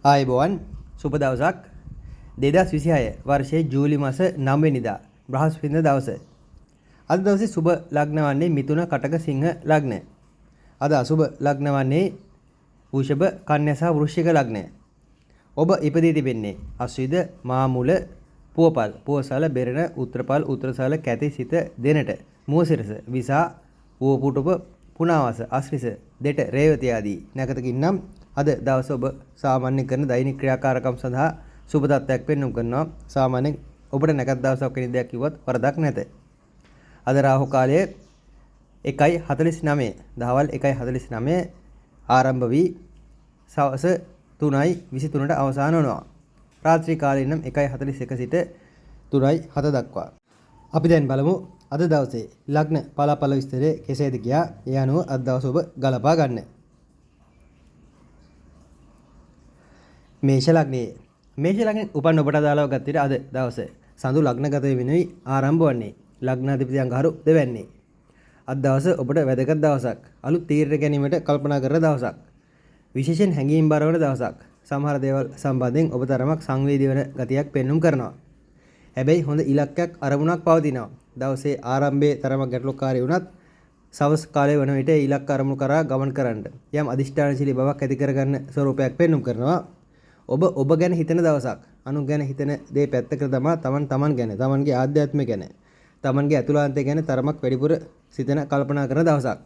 ආයුබෝවන් සුබ දවසක් 2026 වර්ෂයේ ජූලි මාස 9 වෙනිදා බ්‍රහස්පතින්දා දවස. අද දවසේ සුබ ලග්න වන්නේ මිථුන කටක සිංහ ලග්න. අද අසුබ ලග්න වන්නේ වෘෂභ කන්‍යා සහ වෘශ්චික ලග්න. ඔබ ඉපදී තිබෙන්නේ අශ්විද මාමුල පුවපල් පුවසල බෙරණ උත්‍රපල් උත්‍රසල කැති සිත දෙනට මුවසිරස විසා ඌපුටුප පුනාවස අශ්‍රිස දෙට රේවති ආදී නැකතකින් නම් අද දවස ඔබ සාමාන්‍ය කරන දෛනික ක්‍රියාකාරකම් සඳහා සුබ තත්ත්වයක් පෙන්වුම් කරනවා. සාමාන්‍යයෙන් ඔබට නැකත් දවසක් වෙන දෙයක් කිව්වත් වරදක් නැත. අද රාහු කාලය 1:49 දහවල් 1:49 ආරම්භ වී සවස් 3:23ට අවසන් වෙනවා. රාත්‍රී කාලේ නම් 1:41 සිට 3:07 දක්වා. අපි දැන් බලමු අද දවසේ ලග්න පලාපල විස්තරය කෙසේද කියා. ඒ අනුව අද දවස ඔබ ගලපා ගන්න. මේෂ ලග්නයෙන් උපන් ඔබට අදාළව ගත්තට අද දවස සඳු ලග්නගත වෙනුයි ආරම්භ වන්නේ. ලග්නාධිපති අංගහරු දෙවැන්නේ. අද දවස ඔබට වැදගත් දවසක්. අලුත් තීරණ ගැනීමට කල්පනා කරන දවසක්. විශේෂයෙන් හැඟීම් බර වන දවසක්. සමහර දේවල් සම්බන්ධයෙන් ඔබ තරමක් සංවේදී වන ගතියක් පෙන්වුම් කරනවා. හැබැයි හොඳ ඉලක්කයක් අරමුණක් පවතිනවා. දවසේ ආරම්භයේ තරමක් ගැටලුකාරී වුණත් සවස් කාලය වන විට ඉලක්ක අරමුණු කරා ගමන් කරන්න යම් අදිෂ්ඨානශීලී බවක් ඇති කරගන්න ස්වරූපයක් පෙන්වුම් කරනවා. ඔබ ගැන හිතන දවසක්. අනුන් ගැන හිතන දේ පැත්තකට තමා තමන් ගැන, තමන්ගේ ආධ්‍යාත්මය ගැන, තමන්ගේ අතුලාන්තය ගැන තරමක් වැඩිපුර සිතන කල්පනා කරන දවසක්.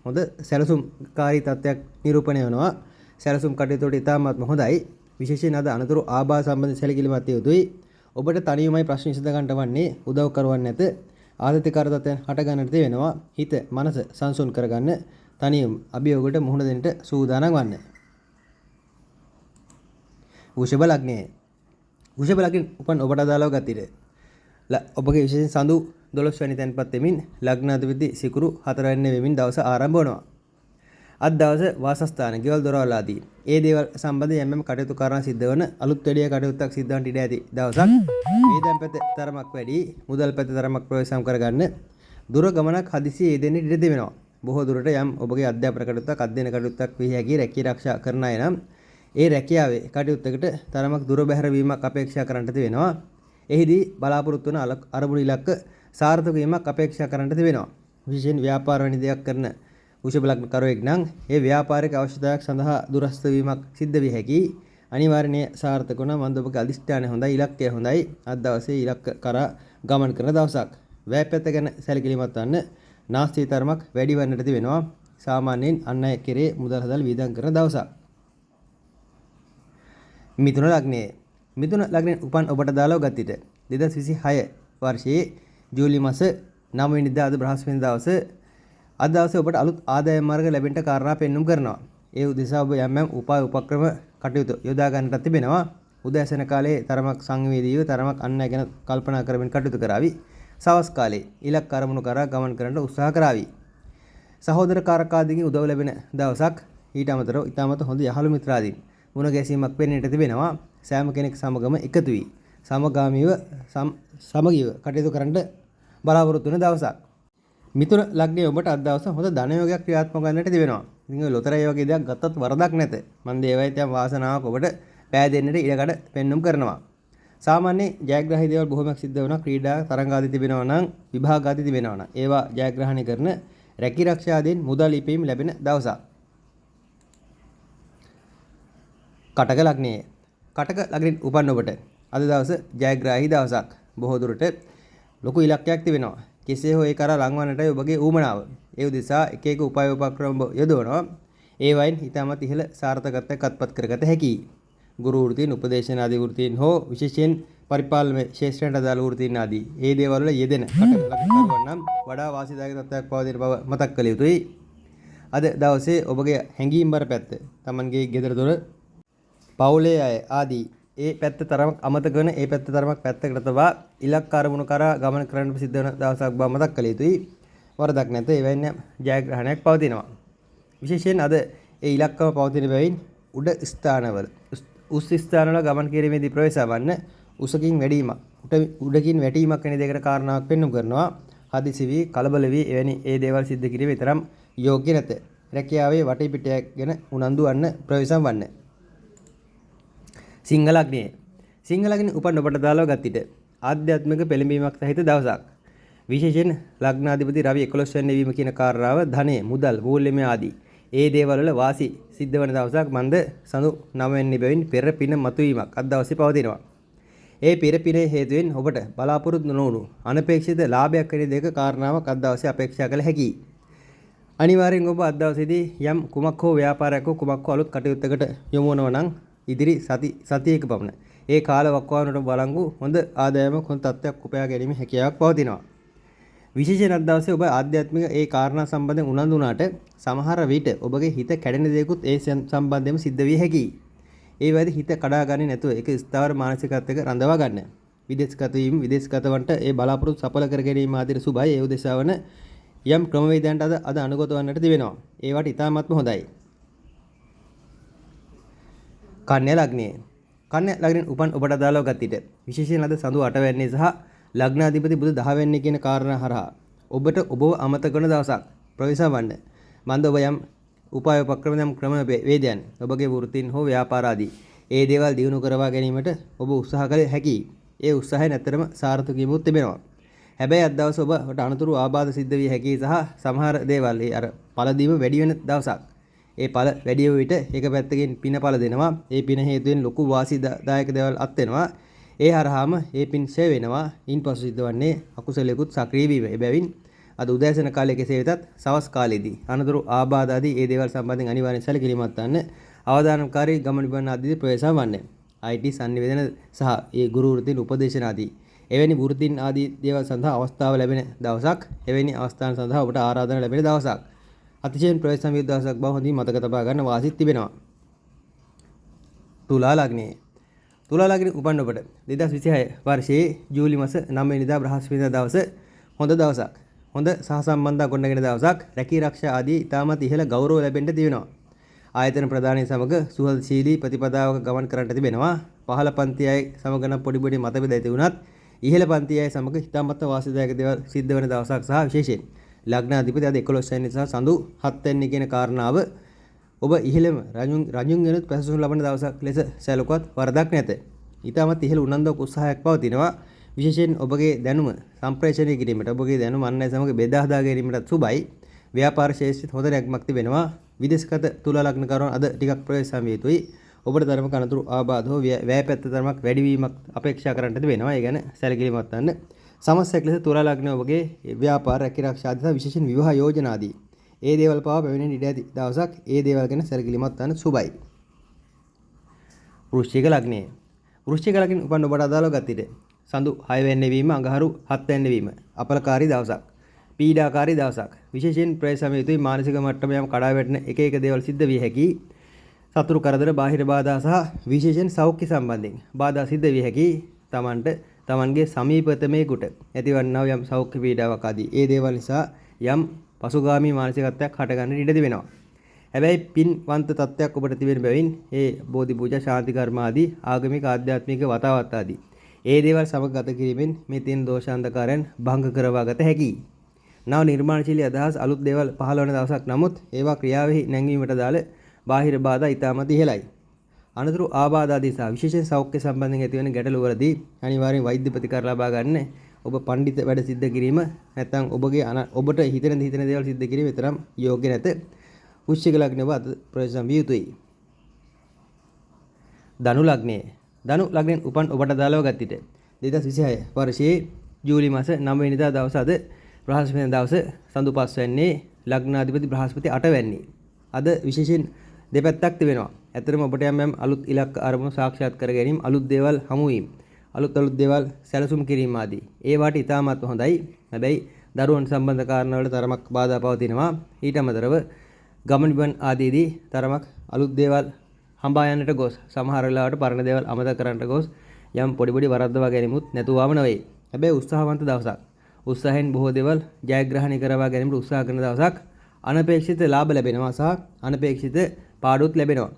හොඳ සැලසුම්කාරී තත්ත්වයක් නිරූපණය වෙනවා. සැලසුම් කටයුතු වලට ඉතාමත්ම හොඳයි. විශේෂයෙන් අද අනතුරු ආබාධ සම්බන්ධ සැලකිලිමත් යුතුයි. ඔබට තනියමයි ප්‍රශ්න විසඳ ගන්නට වන්නේ. උදව් කරවන්නේ නැත. ආදිතකාර තත්ත්වයන් හට ගන්නට වෙනවා. හිත, මනස සංසුන් කරගන්න තනියම අභියෝගයට මුහුණ දෙන්න සූදානම් වන්න. වෘෂභ ලග්නයෙන් උපන් ඔබට අදාළව ගතිර ඔබගේ විශේෂයෙන් සඳු 12 වැනි තැන්පත් වෙමින් ලග්නාධිපති සිකුරු 4 වෙනි වෙමින් දවස ආරම්භ වෙනවා. අද දවස වාසස්ථාන, ගෙවල් දොරවල් ආදී ඒ දේවල් සම්බන්ධ යම් කටයුතු කරන සිද්ධ වන අලුත් වැඩි කටයුත්තක් සිද්ධ වන්න ඉඩ ඇති දවසක්. වේදම් පැත්ත තරමක් වැඩි, මුදල් පැත්ත තරමක් ප්‍රවේශම් කරගන්න දුර ගමනක් හදිසියේ යෙදෙන්න ඉඩ තිබෙනවා. බොහෝ දුරට යම් ඔබගේ අධ්‍යාපන කටයුත්තක්, අධ්‍යයන කටයුත්තක් විය හැකි රැකී ආරක්ෂා කරන අය නම් ඒ රැකියාවේ කටයුත්තකට තරමක් දුර බැහැර වීමක් අපේක්ෂා කරන්නට වෙනවා. එහිදී බලාපොරොත්තු වන අරමුණු ඉලක්ක සාර්ථක වීමක් අපේක්ෂා කරන්නට වෙනවා. විශේෂයෙන් ව්‍යාපාර වැනි දෙයක් කරන වෘෂභ ලග්න කරුවෙක් නම් ඒ ව්‍යාපාරික අවශ්‍යතාවයක් සඳහා දුරස්ත වීමක් සිද්ධ විය හැකි. අනිවාර්යයෙන් සාර්ථක වුණා මන්ද ඔබගේ අදිෂ්ඨානය හොඳයි, ඉලක්කය හොඳයි. අද දවසේ ඉලක්ක කරා ගමන් කරන දවසක්. වැය පැත්ත ගැන සැලකිලිමත් වන්න. නාස්ති තරමක් වැඩි වන්නට වෙනවා. සාමාන්‍යයෙන් අන් අය කෙරේ මුදල් හදල් වියදම් කරන දවසක්. මිථුන ලග්නයෙන් උපන් ඔබට දාලව ගතිට 2026 වර්ෂයේ ජූලි මාස 9 වෙනිදා අද බ්‍රහස්පතින්දා දවස. අද දවසේ ඔබට අලුත් ආදායම් මාර්ග ලැබෙන්න කාරණා පෙන්වුම් කරනවා. ඒ උදෙසා ඔබ යම් උපාය උපක්‍රම කටයුතු යොදා ගන්නට තිබෙනවා. උදෑසන කාලයේ තරමක් සංවේදීව තරමක් අන් අය ගැන කල්පනා කරමින් කටයුතු කරાવી. සවස් කාලයේ ඉලක්ක අරමුණු කරා ගමන් කරන්න උත්සාහ කරાવી. සහෝදර කාරකාදීන්ගේ උදව් ලැබෙන දවසක්. ඊට අමතරව ඊටමත් හොඳ යහළු මිත්‍රාදීන් මුණ ගැසීමක් වෙන්නට තිබෙනවා. සෑම කෙනෙක් සමගම එකතු වී සමගාමීව සමගිව කටයුතු කරන්න බලාපොරොත්තු වෙන දවසක්. මිථුන ලග්නයේ ඔබට අද දවස හොඳ ධන යෝගයක් ක්‍රියාත්මක කරන්නට තිබෙනවා. ඉතින් ඔය ලොතරැයි වගේ දෙයක් ගත්තත් වරදක් නැත. මන් දේවයි තියම් වාසනාවක් ඔබට පෑදෙන්නට ඉඩකඩ පෙන්눔 කරනවා. සාමාන්‍ය ජයග්‍රහී දේවල් බොහොමයක් සිද්ධ වෙනවා. ක්‍රීඩා තරඟ ආදී තිබෙනවා නම්, විභාග ආදී තිබෙනවා නම් ඒවා ජයග්‍රහණය කරන රැකී ආරක්ෂා ආදීන් මුදල් ඉපීම් ලැබෙන දවසක්. කටක ලග්නයෙන් උපන් ඔබට අද දවස ජයග්‍රාහී දවසක්. බොහෝ දුරට ලොකු ඉලක්කයක් තිබෙනවා. කෙසේ හෝ ඒ කරා ලංවන්නටයි ඔබගේ ඌමනාව. ඒ උදෙසා එක එක උපාය උපක්‍රම යොදවනවා. ඒ වයින් හිතමත් ඉහළ සාර්ථකත්වයක් අත්පත් කරගත හැකියි. ගුරු වෘත්තීන්, උපදේශන ආදී වෘත්තීන් හෝ විශේෂයෙන් පරිපාලන ශාස්ත්‍රයට අදාළ වෘත්තීන් ආදී ඒ දේවල් වල යෙදෙන කටක ලග්නකරුවන් නම් වඩා වාසිදායක තත්ත්වයක් පවතින බව මතක් කළ යුතුයි. අද දවසේ ඔබගේ හැඟීම් බර පැත්ත, Tamanගේ ගෙදර දොර පවුලේ අය ආදී ඒ පැත්ත තරමක් අමතක කරන ඒ පැත්ත තරමක් පැත්තකට තබා ඉලක්ක අරමුණු කරා ගමන කරන්න සිද්ධ වෙන දවසක් බව මතක් කළ යුතුයි. වරදක් නැත. ඒ වෙන්නේ ජයග්‍රහණයක් පවතිනවා. විශේෂයෙන් අද ඒ ඉලක්කම පවතින බැවින් උඩ ස්ථානවල උස් ස්ථානවල ගමන් කිරීමේදී ප්‍රවේශවන්න උසකින් වැඩිවීමක් උඩකින් වැටීමක් වෙන දෙයකට කාරණාවක් පෙන්වු කරනවා. හදිසි වී කලබල වී එවැනි ඒ දේවල් සිද්ධ කිරීම විතරම් යෝග්‍ය නැත. රැකියාවේ වටේ පිටයක් ගැන උනන්දු වන්න ප්‍රවේශම් වන්න. සිංහ ලග්නය. සිංහ ලග්නේ උපන් ඔබට දාලව ගත්තිට ආධ්‍යාත්මික පෙළඹීමක් සහිත දවසක්. විශේෂයෙන් ලග්නාධිපති රවි 11 වෙනි වීම කියන කාර්යාව ධනෙ, මුදල්, මූල්‍යමය ආදී ඒ දේවල් වල වාසි සිද්ධ වන දවසක් මන්ද සඳු 9 වෙනි බැවින් පෙර පින මතුවීමක් අද දවසේ පවතිනවා. ඒ පෙර පිනේ හේතුවෙන් ඔබට බලාපොරොත්තු නොවුණු අනපේක්ෂිත ලාභයක් වෙන දෙක කාරණාවක් අද දවසේ අපේක්ෂා කළ හැකියි. අනිවාර්යෙන් ඔබ අද දවසේදී යම් කුමක් හෝ ව්‍යාපාරයක් හෝ කුමක් හෝ අලුත් කටයුත්තකට යොමු වෙනවා නම් ඉදිරි සතියක පමණ ඒ කාල වකවානුවට බලංගු හොඳ ආදායමක් හොඳ තත්ත්වයක් උපයා ගැනීම හැකියාවක් පවතිනවා. විශේෂයෙන් අද දවසේ ඔබ ආධ්‍යාත්මික ඒ කාරණා සම්බන්ධයෙන් උනන්දු වුණාට සමහර විට ඔබගේ හිත කැඩෙන දේකුත් ඒ සම්බන්ධයෙන්ම සිද්ධ විය හැකියි. ඒ වගේ හිත කඩාගන්නේ නැතුව ඒක ස්ථාවර මානසිකත්වයක රඳවා ගන්න. විදේශගත වීම විදේශගතවන්ට ඒ බලාපොරොත්තු සඵල කර ගැනීම ආදී සුභයි ඒ උදෙසා වන යම් ක්‍රමවේදයන්ට අද අනුගත වන්නට තිබෙනවා. ඒවට ඉතාමත්ම හොඳයි. කන්‍යා ලග්නය. කන්‍යා ලග්නෙන් උපන් ඔබට අදාළව ගත්තිට විශේෂයෙන් අද සඳු 8 වෙනි සහ ලග්නාධිපති බුධ 10 වෙනි කියන කාරණා හරහා ඔබට ඔබව අමතක කරන දවසක් ප්‍රවේශම් වන්න. මන්ද ඔබ යම් උපාය උපක්‍රම යම් ක්‍රම වේදයන් ඔබගේ වෘත්තීන් හෝ ව්‍යාපාර ආදී ඒ දේවල් දියුණු කරවා ගැනීමට ඔබ උත්සාහ කළ හැකියි. ඒ උත්සාහය නැතරම සාර්ථක වීමක් තිබෙනවා. හැබැයි අද දවස ඔබට අනතුරු ආබාධ සිද්ධ විය හැකි සහ සමහර දේවල් ඒ අර පළදීම වැඩි වෙන දවසක්. ඒ ඵල වැඩි වෙ විට එක පැත්තකින් පින ඵල දෙනවා. ඒ පින හේතුවෙන් ලොකු වාසිදායක දේවල් අත් වෙනවා. ඒ හරහාම ඒ පින් ෂේ වෙනවා. ඉන්පසු සිද්ධවන්නේ අකුසලයකුත් සක්‍රිය වීම. එබැවින් අද උදෑසන කාලයේ කෙසේ වෙතත් සවස් කාලයේදී අනතුරු ආබාධ ආදී ඒ දේවල් සම්බන්ධයෙන් අනිවාර්යෙන් සැලකිලිමත් වන්න. අවදානම්කාරී ගමන බිමන ආදී ප්‍රවේශම් වන්න. IT සංනිවේදන සහ ඒ ගුරු වෘත්තීන් උපදේශන ආදී එවැනි වෘත්තීන් ආදී දේවල් සඳහා අවස්ථාව ලැබෙන දවසක්. එවැනි අවස්ථාන සඳහා ඔබට ආරාධනා ලැබෙන දවසක්. අතිශයින් ප්‍රවේශම් වී දවසක් බව හොඳින් මතක තබා ගන්න වාසිත් තිබෙනවා. තුලා ලග්නය. තුලා ලග්නේ උපන් ඔබට 2026 වර්ෂයේ ජූලි මාස 9 වෙනිදා බ්‍රහස්පතින්දා දවස හොඳ දවසක්. හොඳ සහසම්බන්ධතා ගොඩනගෙන දවසක්. රැකී ආරක්ෂා ආදී ඉතාමත් ඉහළ ගෞරව ලැබෙන්න තියෙනවා. ආයතන ප්‍රධානී සමග සුහදශීලී ප්‍රතිපදාවක ගමන් කරන්නට තිබෙනවා. පහළ පන්ති අය සමග නම් පොඩි පොඩි මතභේද ඇති වුණත් ඉහළ පන්ති අය සමග ඉතාමත් වාසිදායක දේවල් සිද්ධ වෙන දවසක් සහ විශේෂයෙන් ලග්නාධිපති අද 11 වෙනි සහ සඳු 7 වෙනි කියන කාරණාව ඔබ ඉහළම රජුන් වෙනුත් පැසසුම් ලබන දවසක් ලෙස සැලකුවත් වරදක් නැත. ඉතාමත් ඉහළ උනන්දුවක් උත්සාහයක් පවතිනවා. විශේෂයෙන් ඔබගේ දැනුම සම්ප්‍රේෂණය කිරීමට ඔබගේ දැනුම අන් අය සමග බෙදා හදා ගැනීමට සුබයි. ව්‍යාපාර ශේෂ්ත්‍රයේ හොඳ නැග්මක් තිබෙනවා. විදේශගත තුලා ලග්න කරුවන් අද ටිකක් ප්‍රවේශම් විය යුතුයි. ඔබට ධර්ම කනතුරු ආබාධ හෝ වැය පැත්ත තරමක් වැඩිවීමක් අපේක්ෂා කරන්නට තිබෙනවා. ඒ ගැන සැලකිලිමත් වන්න. සමස්තයක් ලෙස තුලා ලග්න ඔබගේ ව්‍යාපාර රැකියාරක්ෂා ආදී විශේෂයෙන් විවාහ යෝජනා ආදී ඒ දේවල් පවා පැමිණෙන ඉඩ ඇති දවසක්. ඒ දේවල් ගැන සැලකිලිමත් වන්න සුබයි. වෘශ්චික ලග්නය. වෘශ්චික ලග්නෙන් උපන් ඔබට අදාළව ගතිට සඳු 6 වෙනි වීම අඟහරු 7 වෙනි වීම අපලකාරී දවසක්. පීඩාකාරී දවසක්. විශේෂයෙන් ප්‍රවේශම් යුතුයි. මානසික මට්ටම යම් කඩා වැටෙන එක දේවල් සිද්ධ විය හැකියි. සතුරු කරදර බාහිර බාධා සහ විශේෂයෙන් සෞඛ්‍ය සම්බන්ධයෙන් බාධා සිද්ධ විය හැකියි. තමන්ගේ සමීපතමේකට ඇතිවන්නා යම් සෞඛ්‍ය පීඩාවක් ආදී ඒ දේවල් නිසා යම් පසුගාමී මානසිකත්වයක් හටගන්න ඉඩ තිබෙනවා. හැබැයි පින්වන්ත තත්ත්වයක් ඔබට තිබෙන බැවින් ඒ බෝධි පූජා ශාන්ති කර්ම ආදී ආගමික ආධ්‍යාත්මික වතාවත් ආදී ඒ දේවල් සමග ගත කිරීමෙන් මේ තියෙන දෝෂාන්ධකාරයන් භංග කරවා ගත හැකියි. නව නිර්මාණශීලී අදහස් අලුත් දේවල් පහළ වන දවසක්. නමුත් ඒවා ක්‍රියාවෙහි නැංවීමට දාල බාහිර බාධා ඉතාමත් ඉහළයි. අනතුරු ආබාධ ආදී සහ විශේෂයෙන් සෞඛ්‍ය සම්බන්ධයෙන් ඇතිවන ගැටලු වලදී අනිවාර්යෙන් වෛද්‍ය ප්‍රතිකාර ලබා ගන්න. ඔබ පඬිත වැඩ සිද්ධ කිරීම නැත්නම් ඔබට හිතෙන දේවල් සිද්ධ කිරීම විතරම් යෝග්‍ය නැත. වෘශ්චික ලග්නව අද ප්‍රවේශම් විය යුතුයි. ධනු ලග්නය. ධනු ලග්නෙන් උපන් ඔබට දාලව ගත්තිට 2026 වර්ෂයේ ජූලි මාස 9 වෙනිදා දවස අද බ්‍රහස්පතින්දා දවස සඳු 5 වෙන්නේ ලග්නාධිපති බ්‍රහස්පති 8 වෙන්නේ. අද විශේෂයෙන් දෙපැත්තක් තිබෙනවා. ඇත්තටම ඔබට යම් අලුත් ඉලක්ක අරමුණු සාක්ෂාත් කර ගැනීම, අලුත් දේවල් හමු වීම, අලුත් දේවල් සැලසුම් කිරීම ආදී ඒවට ඉතාමත් හොඳයි. හැබැයි දරුවන් සම්බන්ධ කාරණාවල තරමක් බාධා පවතිනවා. ඊට අමතරව ගමන් බිමන් ආදීදී තරමක් අලුත් දේවල් හඹා යන්නට ගොස් සමහර වෙලාවට පරණ දේවල් අමතක කරන්නට ගොස් යම් පොඩි වරද්දවා ගැනීමුත් නැතුවම නෙවෙයි. හැබැයි උත්සාහවන්ත දවසක්. උත්සාහයෙන් බොහෝ දේවල් ජයග්‍රහණය කරවා ගැනීමට උත්සාහ කරන දවසක්. අනපේක්ෂිත ලාභ ලැබෙනවා සහ අනපේක්ෂිත පාඩුත් ලැබෙනවා.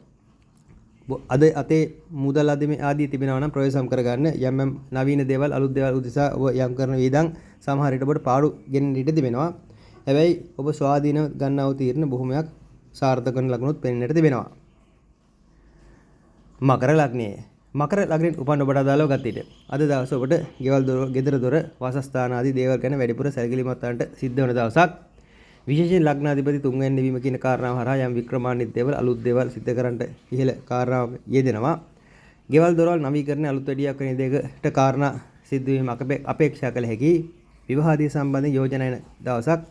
අද අතේ මුදල් ආදී තිබෙනවා නම් ප්‍රවේශම් කරගන්න. යම් නවීන දේවල් අලුත් දේවල් උදෙසා ඔබ යම් කරන වේදන් සමහර විට ඔබට පාඩු ගෙන්න ඉඩ තිබෙනවා. හැබැයි ඔබ ස්වාධීනව ගන්නා වූ තීරණ බොහොමයක් සාර්ථක කරන ලකුණුත් පෙනෙන්නට තිබෙනවා. මකර ලග්නය. මකර ලග්නෙන් උපන් ඔබට අදාළව ගතියට අද දවස ඔබට ගෙවල් දොර ගෙදර දොර වාසස්ථාන ආදී දේවල් ගැන වැඩිපුර සැලකිලිමත් වන්නට සිද්ධ වෙන දවසක්. විශේෂයෙන් ලග්නාධිපති තුන්වැන්නේ වීම කියන කාරණාව හරහා යම් වික්‍රමාන්විත දේවල් අලුත් දේවල් සිද්ධ කරන්නට ඉහළ කාරණාවක් යෙදෙනවා. ගෙවල් දොරවල් නවීකරණ අලුත් වැඩියක් වෙන දෙයකට කාරණා සිද්ධ වීම අපේක්ෂා කළ හැකි. විවාහාදී සම්බන්ධ යෝජනා එන දවසක්.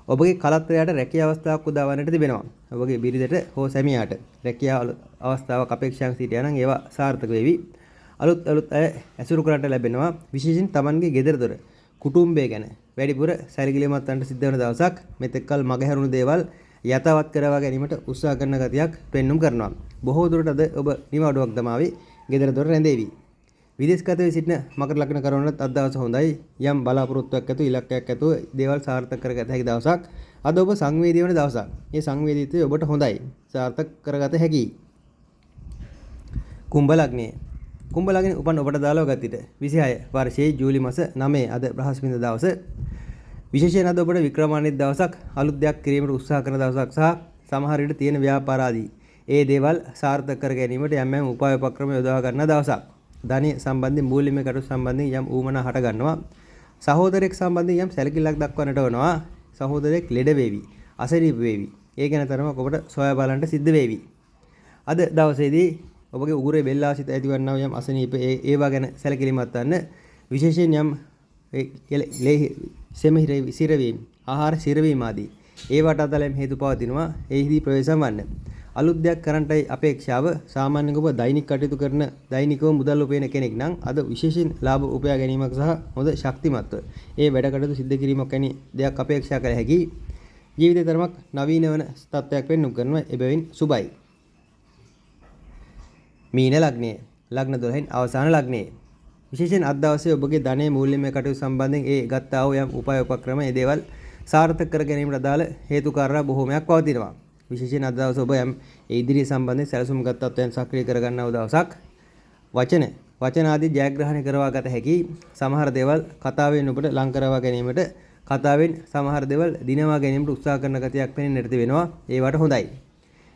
ඔබගේ කලත්‍රයට රැකියාව අවස්ථාවක් උදා වන්නට තිබෙනවා. ඔබගේ බිරිඳට හෝ සැමියාට රැකියාව අවස්ථාවක් අපේක්ෂාවක් සිටියා නම් ඒවා සාර්ථක වෙවි. අලුත් අය ඇසුරු කරන්නට ලැබෙනවා. විශේෂයෙන් Tamanගේ ගෙදර දොර කුටුම්බය ගැන වැඩිපුර සැලකිලිමත් වන්නට සිද්ධ වෙන දවසක්. මෙතෙක්කල් මගහැරුණු දේවල් යථාවත් කරවා ගැනීමට උත්සාහ කරන ගතියක් පෙන්눔 කරනවා. බොහෝ දුරට අද ඔබ නිවාඩුවක් දමාවි. ගෙදර දොර රැඳේවි. විදේශගත වී සිටින මකර ලග්න කරවනත් අද දවස හොඳයි. යම් බලාපොරොත්තුවක් ඇතුව ඉලක්කයක් ඇතුව දේවල් සාර්ථක කරගත හැකි දවසක්. අද ඔබ සංවේදී වෙන දවසක්. මේ සංවේදීත්වය ඔබට හොඳයි. සාර්ථක කරගත හැකියි. කුම්භ ලග්නය. කුම්භ ලග්නේ උපන් ඔබට දාලව ගතියට 26 වර්ෂයේ ජූලි මාස 9 අද බ්‍රහස්පතින්දා දවස. විශේෂයෙන් අද ඔබට වික්‍රමාන්විත දවසක්. අලුත් දෙයක් කිරීමට උත්සාහ කරන දවසක් සහ සමහර විට තියෙන ව්‍යාපාර ආදී ඒ දේවල් සාර්ථක කර ගැනීමට යම් උපාය උපක්‍රම යොදා ගන්න දවසක්. ධනිය සම්බන්ධයෙන් මූල්‍යමය කටයුතු සම්බන්ධයෙන් යම් ඌමනා හට ගන්නවා. සහෝදරයෙක් සම්බන්ධයෙන් යම් සැලකිල්ලක් දක්වන්නට වෙනවා. සහෝදරයෙක් ලෙඩ වේවි, අසනීප වේවි. ඒ ගැන තරමක් ඔබට සොයා බලන්න සිද්ධ වේවි. අද දවසේදී ඔබගේ උගුරේ බෙල්ලාසිත ඇතිවන්නා යම් අසනීප ඒවා ගැන සැලකිලිමත් වන්න. විශේෂයෙන් යම් සෙමහිර සිරවීම, ආහාර සිරවීම ආදී ඒවට අදාළ හේතු පවතිනවා. එහිදී ප්‍රවේශම් වන්න. අලුත් දෙයක් කරන්නටයි අපේක්ෂාව. සාමාන්‍යයෙන් ඔබ දෛනික කටයුතු කරන දෛනිකව මුදල් උපයන කෙනෙක් නම් අද විශේෂයෙන් ලාභ උපයා ගැනීමක් සහ හොඳ ශක්තිමත්ව ඒ වැඩ කටයුතු සිද්ධ කිරීමක් වැනි දෙයක් අපේක්ෂා කළ හැකි. ජීවිතේ තරමක් නවීන වන තත්ත්වයක් වෙන්නු කරනවා. එබැවින් සුබයි. මීන ලග්නය. ලග්න 12න් අවසාන ලග්නය. විශේෂයෙන් අද දවසේ ඔබගේ ධනයේ මූල්‍යමය කටයුතු සම්බන්ධයෙන් ඒ ගත්තා වූ යම් උපාය උපක්‍රම ඒ දේවල් සාර්ථක කර ගැනීමට අදාළ හේතු කාරණා බොහෝමයක් පවතිනවා. විශේෂයෙන් අද දවසේ ඔබ යම් ඉදිරි සම්බන්ධයෙන් සැලසුම් ගත්තත් සක්‍රිය කර ගන්නව දවසක්. වචන ආදී ජයග්‍රහණය කරවා ගත හැකි. සමහර දේවල් කතාවෙන් ඔබට ලං කරවා ගැනීමට කතාවෙන් සමහර දේවල් දිනවා ගැනීමට උත්සාහ කරන ගතියක් පෙනෙන්නට තිබෙනවා. ඒවට හොඳයි.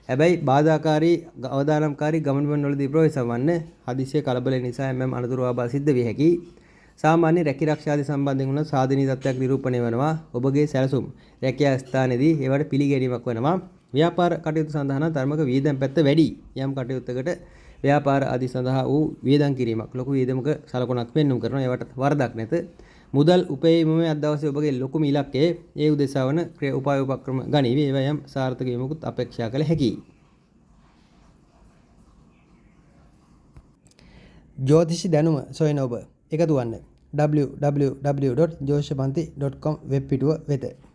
හැබැයි බාධාකාරී අවදානම්කාරී ගමන් වලදී ප්‍රවේශ වන්න හදිසිය කලබල නිසා යම් අනතුරු ආබාධ සිද්ධ විය හැකි. සාමාන්‍ය රැකිරක්ෂාදී සම්බන්ධයෙන් වුණ සාධනීය තත්ත්වයක් නිරූපණය වෙනවා. ඔබගේ සැලසුම් රැකියා ස්ථානයේදී ඒවට පිළිගැනීමක් වෙනවා. ව්‍යාපාර කටයුතු සඳහා නම් ධර්මක වියදම් පැත්ත වැඩි. යම් කටයුත්තකට ව්‍යාපාර ආදී සඳහා වූ වියදම් කිරීමක් ලොකු වියදමක සලකුණක් පෙන්වුම් කරනවා. ඒවට වරදක් නැත. මුදල් උපයීමේ අද දවසේ ඔබගේ ලොකුම ඉලක්කය ඒ උදෙසා වන ක්‍රියා උපාය උපක්‍රම ගනිවි. ඒවා යම් සාර්ථක වීමකුත් අපේක්ෂා කළ හැකියි. ජ්‍යොතිෂ දැනුම සොයන ඔබ එකතු වන්න www.jyotishapanthi.com වෙබ් පිටුව වෙත.